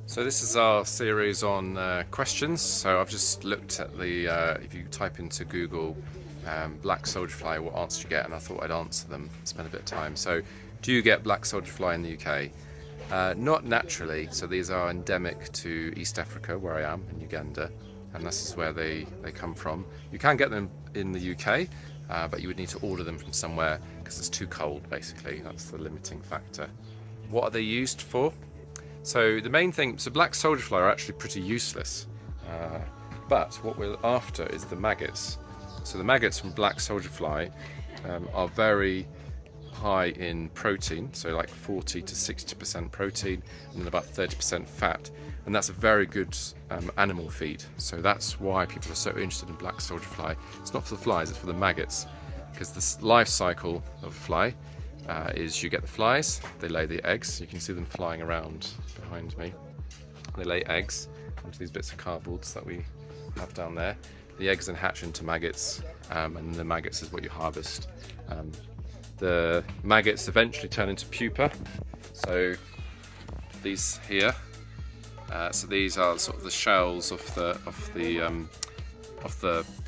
So this is our series on questions. So I've just looked at the, if you type into Google black soldier fly, what answers you get, and I thought I'd answer them, spend a bit of time. So do you get black soldier fly in the UK? Not naturally, so these are endemic to East Africa, where I am, in Uganda, and this is where they come from. You can get them in the UK, but you would need to order them from somewhere because it's too cold, basically. That's the limiting factor. What are they used for? So the main thing, so black soldier fly are actually pretty useless, but what we're after is the maggots. So the maggots from black soldier fly are very high in protein, so like 40 to 60% protein and then about 30% fat, and that's a very good animal feed. So that's why people are so interested in black soldier fly. It's not for the flies, it's for the maggots, because the life cycle of a fly is you get the flies, they lay the eggs. You can see them flying around behind me. They lay eggs onto these bits of cardboards that we have down there. The eggs then hatch into maggots, and the maggots is what you harvest. The maggots eventually turn into pupa. So these here, so these are sort of the shells of the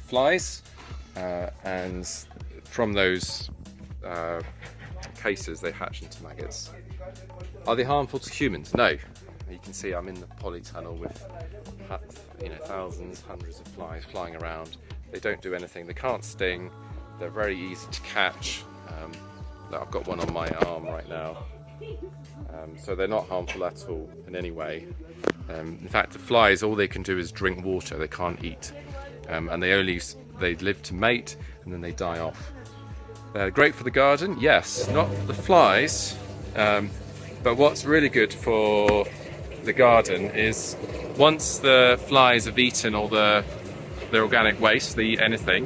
flies, and from those cases they hatch into maggots. Are they harmful to humans? No. You can see I'm in the polytunnel with thousands, hundreds of flies flying around. They don't do anything. They can't sting. They're very easy to catch. I've got one on my arm right now. So they're not harmful at all in any way. In fact, the flies, all they can do is drink water. They can't eat, and they live to mate and then they die off. Great for the garden, yes. Not the flies, but what's really good for the garden is once the flies have eaten all their organic waste, they eat anything,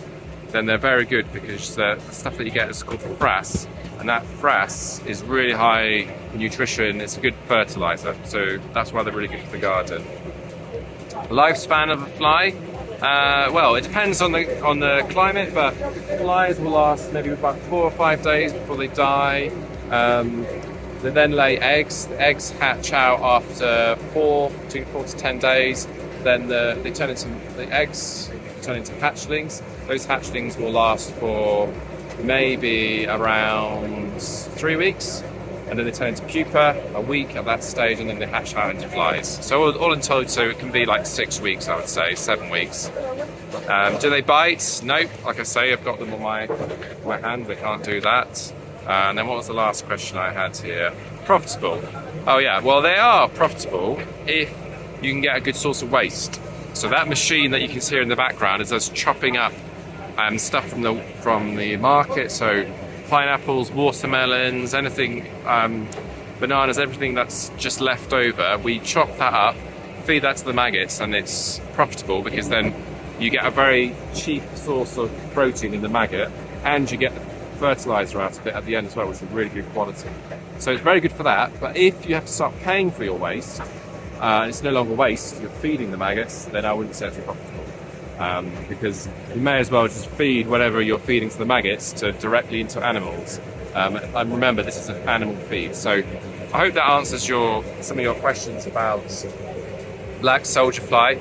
then they're very good because the stuff that you get is called frass, and that frass is really high in nutrition. It's a good fertilizer, so that's why they're really good for the garden. Lifespan of a fly, well, it depends on the climate, but flies will last maybe about 4 or 5 days before they die. They then lay eggs. The eggs hatch out after between 4 to 10 days. Then the eggs turn into hatchlings. Those hatchlings will last for maybe around 3 weeks, and then they turn into pupa a week at that stage, and then they hatch out into flies. So all in total, so it can be like 6 weeks, I would say, 7 weeks. Do they bite? Nope. Like I say, I've got them on my hand. They can't do that. And then what was the last question I had here? Profitable. Oh yeah, well they are profitable if you can get a good source of waste. So that machine that you can see in the background is us chopping up stuff from the market. So pineapples, watermelons, anything, bananas, everything that's just left over. We chop that up, feed that to the maggots, and it's profitable because then you get a very cheap source of protein in the maggot, and you get the fertilizer out of it at the end as well, which is really good quality. So it's very good for that. But if you have to start paying for your waste, it's no longer waste, you're feeding the maggots, then I wouldn't say it's profitable. Because you may as well just feed whatever you're feeding to the maggots directly into animals. And remember, this is an animal feed. So I hope that answers some of your questions about black soldier fly.